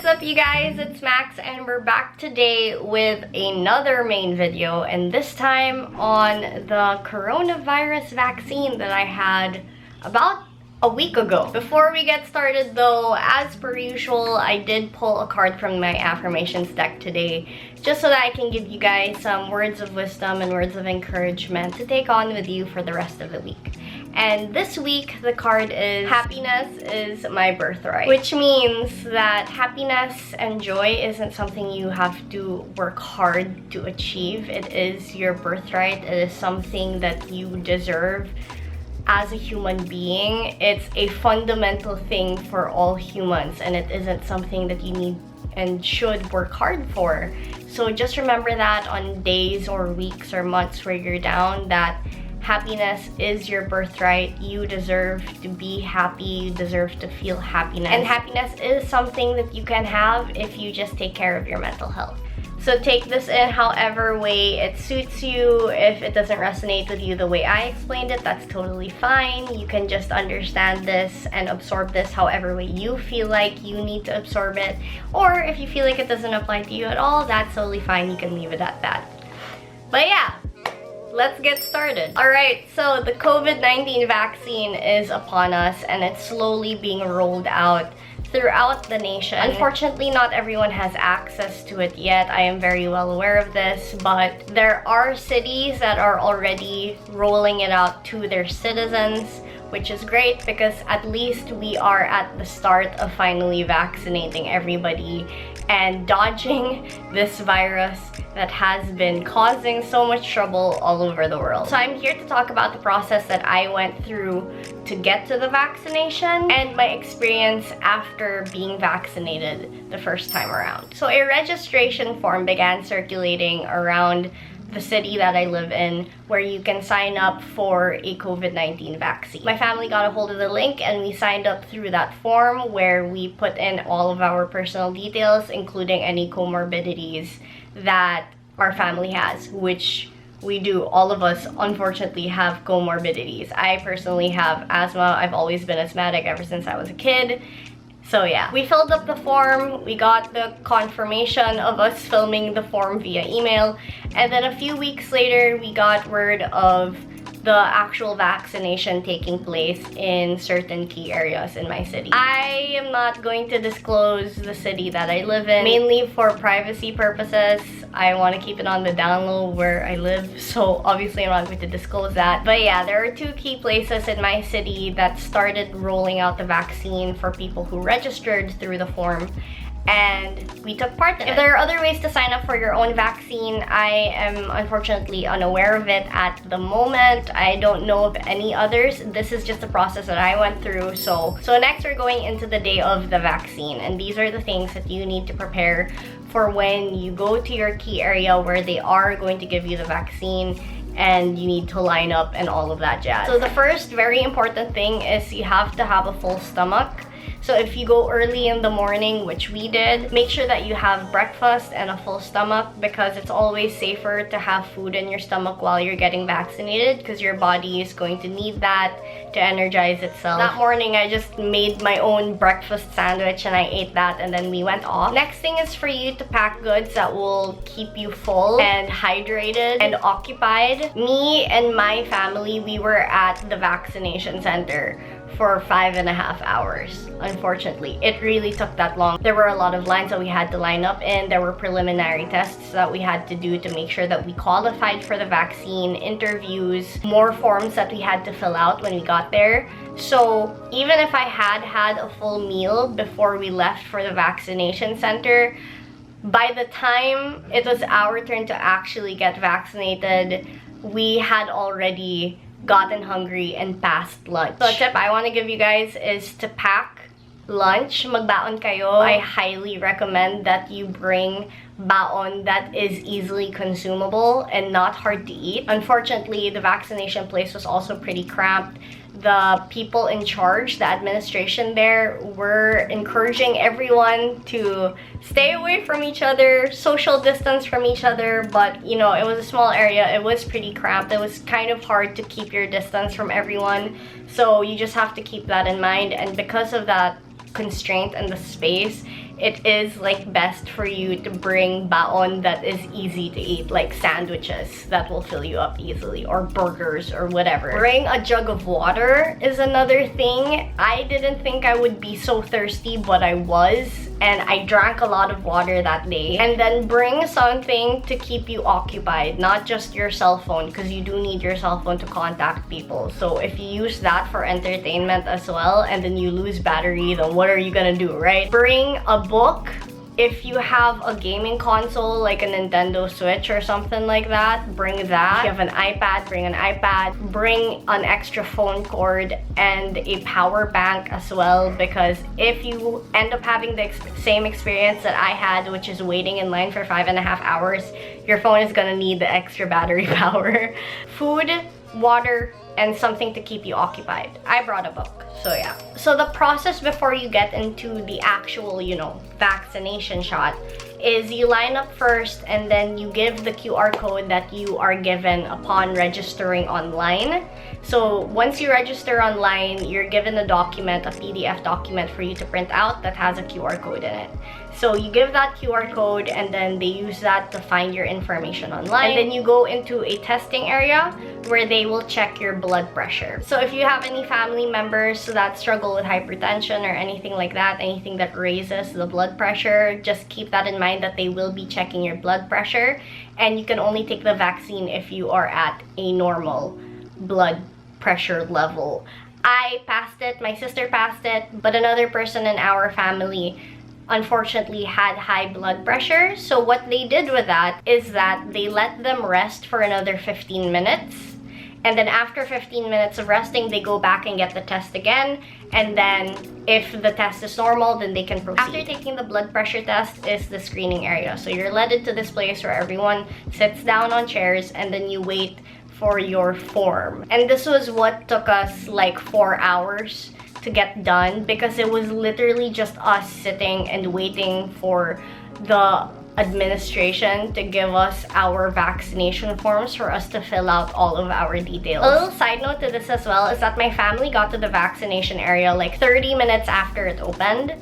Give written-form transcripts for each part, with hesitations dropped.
What's up, you guys? It's Max and we're back today with another main video, and this time on the coronavirus vaccine that I had about a week ago. Before we get started though, as per usual, I did pull a card from my affirmations deck today just so that I can give you guys some words of wisdom and words of encouragement to take on with you for the rest of the week. And this week, the card is happiness is my birthright, which means that happiness and joy isn't something you have to work hard to achieve. It is your birthright. It is something that you deserve as a human being. It's a fundamental thing for all humans, and it isn't something that you need and should work hard for. So just remember that on days or weeks or months where you're down, that happiness is your birthright. You deserve to be happy. You deserve to feel happiness. And happiness is something that you can have if you just take care of your mental health. So take this in however way it suits you. If it doesn't resonate with you the way I explained it, that's totally fine. You can just understand this and absorb this however way you feel like you need to absorb it. Or if you feel like it doesn't apply to you at all, that's totally fine. You can leave it at that. But yeah, let's get started. Alright, so the COVID-19 vaccine is upon us and it's slowly being rolled out throughout the nation. Unfortunately, not everyone has access to it yet. I am very well aware of this, but there are cities that are already rolling it out to their citizens, which is great because at least we are at the start of finally vaccinating everybody and dodging this virus that has been causing so much trouble all over the world. So I'm here to talk about the process that I went through to get to the vaccination and my experience after being vaccinated the first time around. So a registration form began circulating around the city that I live in, where you can sign up for a COVID-19 vaccine. My family got a hold of the link and we signed up through that form where we put in all of our personal details, including any comorbidities that our family has, which we do. All of us unfortunately have comorbidities. I personally have asthma. I've always been asthmatic ever since I was a kid. So yeah, we filled up the form, we got the confirmation of us filming the form via email, and then a few weeks later we got word of the actual vaccination taking place in certain key areas in my city. I am not going to disclose the city that I live in, mainly for privacy purposes. I want to keep it on the down low where I live, so obviously I'm not going to disclose that. But yeah, there are two key places in my city that started rolling out the vaccine for people who registered through the form, and we took part in it. If there are other ways to sign up for your own vaccine, I am unfortunately unaware of it at the moment. I don't know of any others. This is just the process that I went through. So next we're going into the day of the vaccine, and these are the things that you need to prepare for when you go to your key area where they are going to give you the vaccine, and you need to line up and all of that jazz. So the first very important thing is you have to have a full stomach. So if you go early in the morning, which we did, make sure that you have breakfast and a full stomach, because it's always safer to have food in your stomach while you're getting vaccinated, because your body is going to need that to energize itself. That morning, I just made my own breakfast sandwich and I ate that, and then we went off. Next thing is for you to pack goods that will keep you full and hydrated and occupied. Me and my family, we were at the vaccination center for 5.5 hours. Unfortunately, it really took that long. There were a lot of lines that we had to line up in. There were preliminary tests that we had to do to make sure that we qualified for the vaccine, interviews, more forms that we had to fill out when we got there. So even if I had a full meal before we left for the vaccination center, by the time it was our turn to actually get vaccinated, we had already gotten hungry and past lunch. So a tip I want to give you guys is to pack lunch. Magbaon kayo. I highly recommend that you bring baon that is easily consumable and not hard to eat. Unfortunately, the vaccination place was also pretty cramped. The people in charge, the administration there, were encouraging everyone to stay away from each other, social distance from each other, but you know, it was a small area, it was pretty cramped, it was kind of hard to keep your distance from everyone, so you just have to keep that in mind. And because of that constraint and the space, it is like best for you to bring baon that is easy to eat, like sandwiches that will fill you up easily, or burgers or whatever. Bring a jug of water is another thing. I didn't think I would be so thirsty, but I was, and I drank a lot of water that day. And then bring something to keep you occupied, not just your cell phone, because you do need your cell phone to contact people. So if you use that for entertainment as well and then you lose battery, then what are you gonna do, right? Bring a book. If you have a gaming console like a Nintendo Switch or something like that, bring that. If you have an iPad, bring an iPad. Bring an extra phone cord and a power bank as well, because if you end up having the same experience that I had, which is waiting in line for 5.5 hours, your phone is gonna need the extra battery power. Food, water, and something to keep you occupied. I brought a book, so yeah. So the process before you get into the actual, vaccination shot is you line up first, and then you give the QR code that you are given upon registering online. So once you register online, you're given a document, a PDF document for you to print out that has a QR code in it. So you give that QR code, and then they use that to find your information online. And then you go into a testing area where they will check your blood pressure. So if you have any family members that struggle with hypertension or anything like that, anything that raises the blood pressure, just keep that in mind that they will be checking your blood pressure. And you can only take the vaccine if you are at a normal blood pressure level. I passed it, my sister passed it, but another person in our family unfortunately had high blood pressure. So what they did with that is that they let them rest for another 15 minutes. And then after 15 minutes of resting, they go back and get the test again. And then if the test is normal, then they can proceed. After taking the blood pressure test is the screening area. So you're led into this place where everyone sits down on chairs, and then you wait for your form. And this was what took us like 4 hours to get done, because it was literally just us sitting and waiting for the administration to give us our vaccination forms for us to fill out all of our details. A little side note to this as well is that my family got to the vaccination area like 30 minutes after it opened,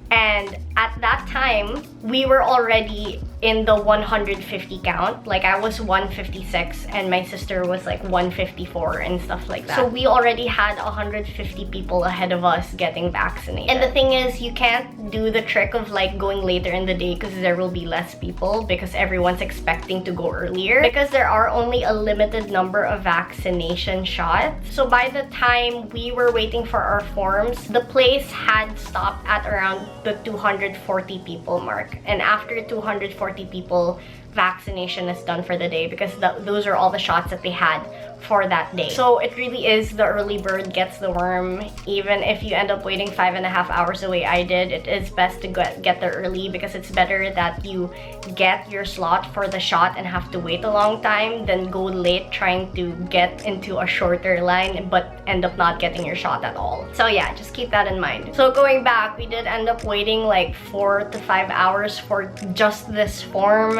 and at that time we were already in the 150 count. Like I was 156 and my sister was like 154 and stuff like that. So we already had 150 people ahead of us getting vaccinated. And the thing is, you can't do the trick of like going later in the day because there will be less people, because everyone's expecting to go earlier, because there are only a limited number of vaccination shots. So by the time we were waiting for our forms, the place had stopped at around the 240 people mark. And after 240 people, vaccination is done for the day, because those are all the shots that they had for that day. So it really is the early bird gets the worm. Even if you end up waiting 5.5 hours the way I did, it is best to get there early, because it's better that you get your slot for the shot and have to wait a long time than go late trying to get into a shorter line but end up not getting your shot at all. So yeah, just keep that in mind. So going back, we did end up waiting like 4 to 5 hours for just this form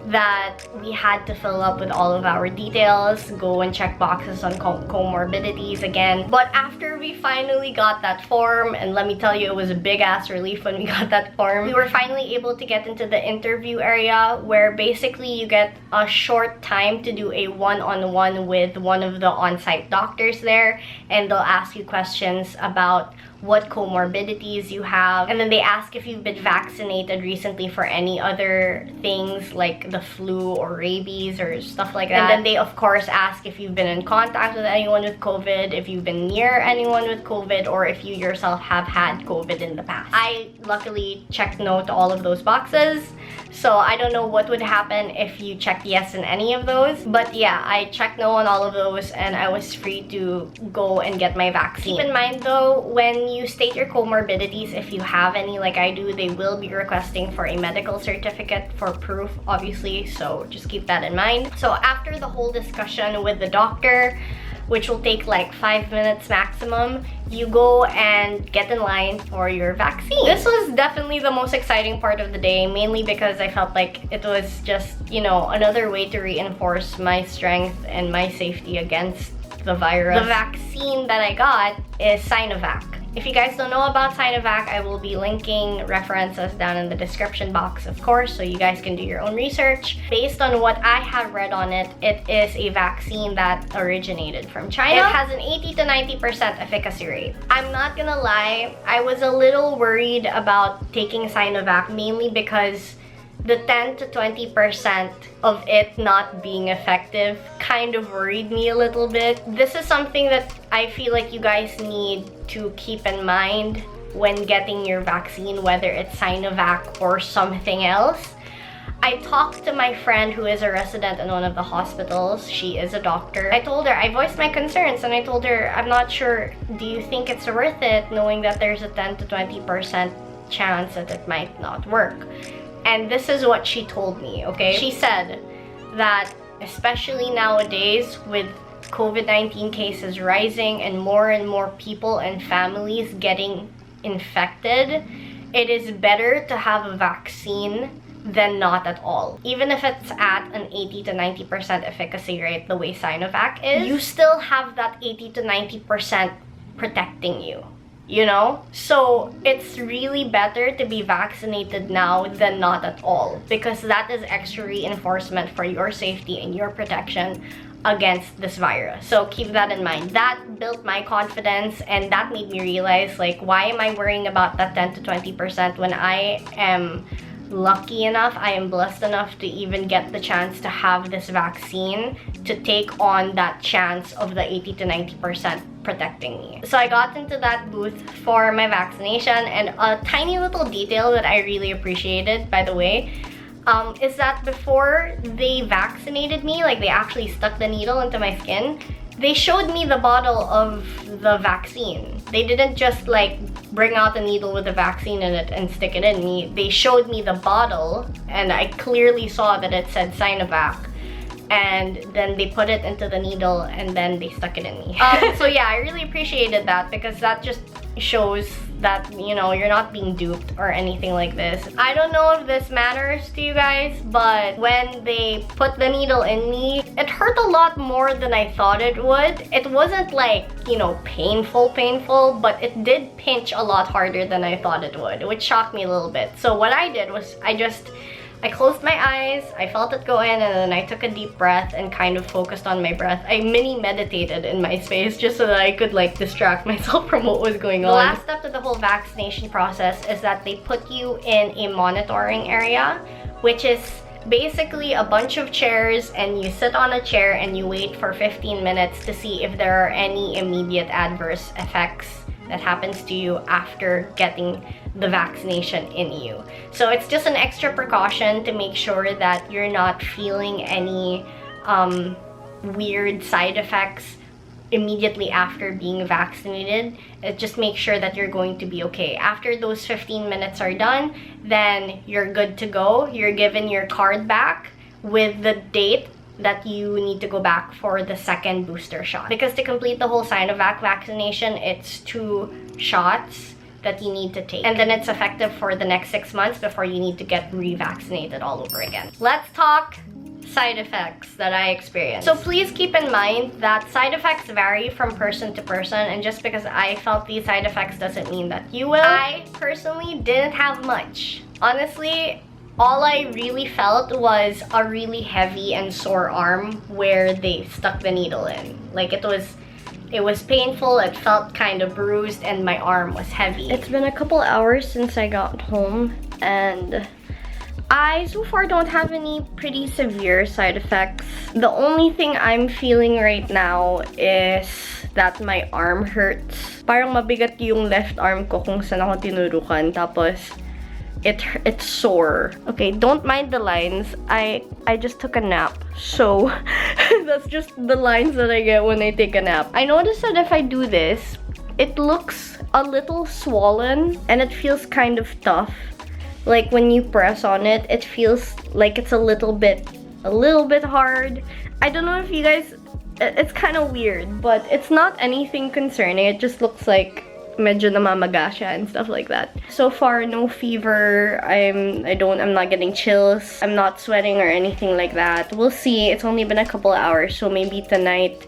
that we had to fill up with all of our details, go and check boxes on comorbidities again. But after we finally got that form, and let me tell you, it was a big ass relief when we got that form, we were finally able to get into the interview area, where basically you get a short time to do a one-on-one with one of the on-site doctors there, and they'll ask you questions about what comorbidities you have, and then they ask if you've been vaccinated recently for any other things like the flu or rabies or stuff like that. And then they of course ask if you've been in contact with anyone with COVID, if you've been near anyone with COVID, or if you yourself have had COVID in the past. I luckily checked no to all of those boxes, so I don't know what would happen if you checked yes in any of those. But yeah, I checked no on all of those, and I was free to go and get my vaccine. Keep in mind though, when you state your comorbidities, if you have any like I do, they will be requesting for a medical certificate for proof, obviously, so just keep that in mind. So after the whole discussion with the doctor, which will take like 5 minutes maximum, you go and get in line for your vaccine. This was definitely the most exciting part of the day, mainly because I felt like it was just, another way to reinforce my strength and my safety against the virus. The vaccine that I got is Sinovac. If you guys don't know about Sinovac, I will be linking references down in the description box, of course, so you guys can do your own research. Based on what I have read on it, it is a vaccine that originated from China. It has an 80 to 90% efficacy rate. I'm not gonna lie, I was a little worried about taking Sinovac, mainly because the 10 to 20% of it not being effective kind of worried me a little bit. This is something that I feel like you guys need to keep in mind when getting your vaccine, whether it's Sinovac or something else. I talked to my friend who is a resident in one of the hospitals. She is a doctor. I told her, I voiced my concerns, and I told her, I'm not sure, do you think it's worth it knowing that there's a 10 to 20% chance that it might not work? And this is what she told me, okay? She said that especially nowadays with COVID-19 cases rising and more people and families getting infected, it is better to have a vaccine than not at all. Even if it's at an 80 to 90% efficacy rate the way Sinovac is, you still have that 80 to 90% protecting you. You know? So it's really better to be vaccinated now than not at all, because that is extra reinforcement for your safety and your protection against this virus. So keep that in mind. That built my confidence, and that made me realize, like, why am I worrying about that 10 to 20% when I am lucky enough, I am blessed enough to even get the chance to have this vaccine to take on that chance of the 80 to 90% protecting me. So I got into that booth for my vaccination, and a tiny little detail that I really appreciated, by the way, is that before they vaccinated me, like they actually stuck the needle into my skin, they showed me the bottle of the vaccine. They didn't just like bring out the needle with the vaccine in it and stick it in me. They showed me the bottle, and I clearly saw that it said Sinovac. And then they put it into the needle, and then they stuck it in me. So yeah, I really appreciated that, because that just shows that, you know, you're not being duped or anything like this. I don't know if this matters to you guys, but when they put the needle in me, it hurt a lot more than I thought it would. It wasn't like, you know, painful, but it did pinch a lot harder than I thought it would, which shocked me a little bit. So what I did was I closed my eyes, I felt it go in, and then I took a deep breath and kind of focused on my breath. I mini meditated in my space just so that I could like distract myself from what was going on. The last step to the whole vaccination process is that they put you in a monitoring area, which is basically a bunch of chairs, and you sit on a chair and you wait for 15 minutes to see if there are any immediate adverse effects that happens to you after getting the vaccination in you. So it's just an extra precaution to make sure that you're not feeling any weird side effects immediately after being vaccinated. It just makes sure that you're going to be okay. After those 15 minutes are done, then you're good to go. You're given your card back with the date that you need to go back for the second booster shot. Because to complete the whole Sinovac vaccination, it's 2 shots that you need to take. And then it's effective for the next 6 months before you need to get revaccinated all over again. Let's talk side effects that I experienced. So please keep in mind that side effects vary from person to person, and just because I felt these side effects doesn't mean that you will. I personally didn't have much. Honestly, all I really felt was a really heavy and sore arm where they stuck the needle in. Like it was painful, it felt kind of bruised, and my arm was heavy. It's been a couple hours since I got home, and I so far don't have any pretty severe side effects. The only thing I'm feeling right now is that my arm hurts. Parang mabigat yung left arm ko kung saan ako tinurukan, tapos it's sore. Okay, don't mind the lines. I just took a nap, so that's just the lines that I get when I take a nap. I noticed that if I do this, it looks a little swollen and it feels kind of tough. Like when you press on it, it feels like it's a little bit hard. I don't know if you guys, it's kind of weird, but it's not anything concerning. It just looks like medyo namamaga siya and stuff like that. So far, no fever. I'm not getting chills. I'm not sweating or anything like that. We'll see. It's only been a couple hours, so maybe tonight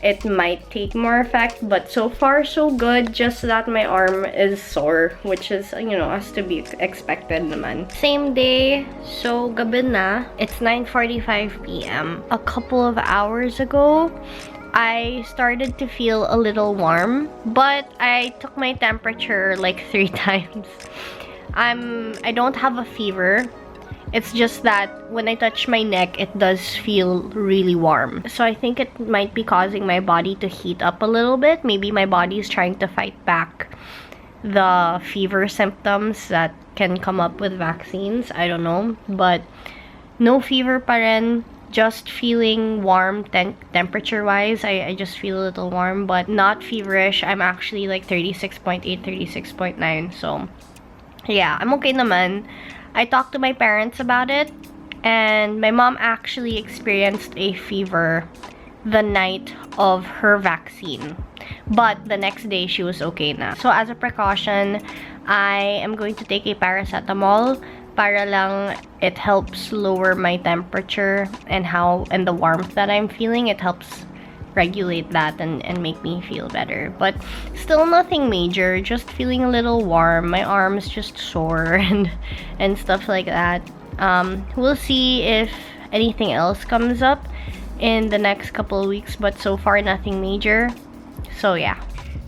it might take more effect, but so far so good. Just that my arm is sore, which is, you know, as to be expected naman. Same day, so gabi na. It's 9:45 p.m. A couple of hours ago, I started to feel a little warm, but I took my temperature like 3 times. I don't have a fever. It's just that when I touch my neck, it does feel really warm. So I think it might be causing my body to heat up a little bit. Maybe my body is trying to fight back the fever symptoms that can come up with vaccines. I don't know. But no fever pa rin. Just feeling warm temperature-wise. I just feel a little warm, but not feverish. I'm actually like 36.8, 36.9. So yeah, I'm okay naman. I talked to my parents about it, and my mom actually experienced a fever the night of her vaccine, but the next day she was okay na. So as a precaution, I am going to take a paracetamol para lang it helps lower my temperature and the warmth that I'm feeling. It helps regulate that and make me feel better, but still nothing major, just feeling a little warm. My arm's just sore and stuff like that. We'll see if anything else comes up in the next couple of weeks, but so far nothing major. So yeah,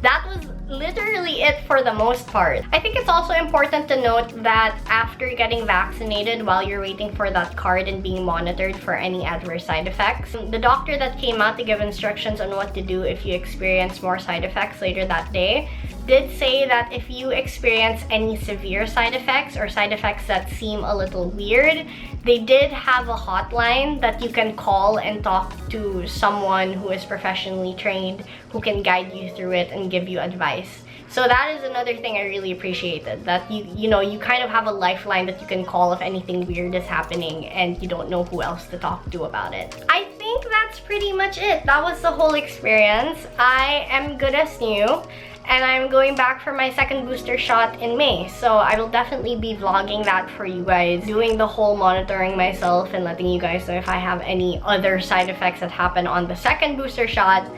that was literally it for the most part. I think it's also important to note that after getting vaccinated, while you're waiting for that card and being monitored for any adverse side effects, the doctor that came out to give instructions on what to do if you experience more side effects later that day did say that if you experience any severe side effects or side effects that seem a little weird, they did have a hotline that you can call and talk to someone who is professionally trained who can guide you through it and give you advice. So that is another thing I really appreciated, that you know, you kind of have a lifeline that you can call if anything weird is happening and you don't know who else to talk to about it. I think that's pretty much it. That was the whole experience. I am good as new, and I'm going back for my second booster shot in May. So I will definitely be vlogging that for you guys, doing the whole monitoring myself and letting you guys know if I have any other side effects that happen on the second booster shot.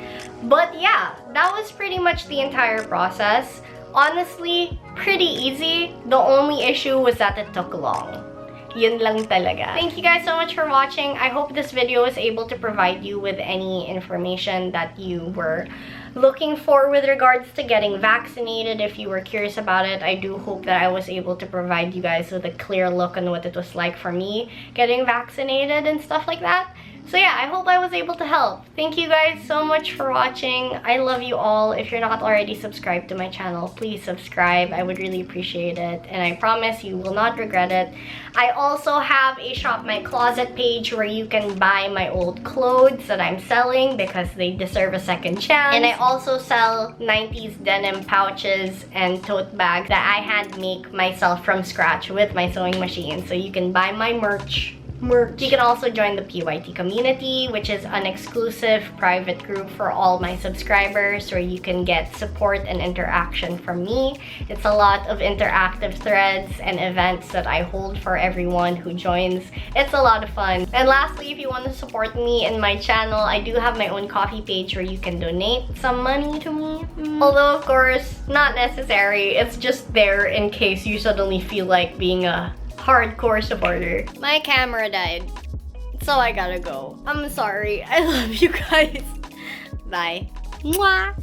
But yeah, that was pretty much the entire process. Honestly, pretty easy. The only issue was that it took long. Yun lang talaga. Thank you guys so much for watching. I hope this video was able to provide you with any information that you were looking for with regards to getting vaccinated. If you were curious about it, I do hope that I was able to provide you guys with a clear look on what it was like for me getting vaccinated and stuff like that. So yeah, I hope I was able to help. Thank you guys so much for watching. I love you all. If you're not already subscribed to my channel, please subscribe. I would really appreciate it, and I promise you will not regret it. I also have a Shop My Closet page where you can buy my old clothes that I'm selling because they deserve a second chance. And I also sell 90s denim pouches and tote bags that I hand make myself from scratch with my sewing machine. So you can buy my merch. You can also join the PYT Community, which is an exclusive private group for all my subscribers where you can get support and interaction from me. It's a lot of interactive threads and events that I hold for everyone who joins. It's a lot of fun. And lastly, if you want to support me and my channel, I do have my own coffee page where you can donate some money to me. Although, of course, not necessary. It's just there in case you suddenly feel like being a hardcore supporter. My camera died, so I gotta go. I'm sorry. I love you guys. Bye. Mwah.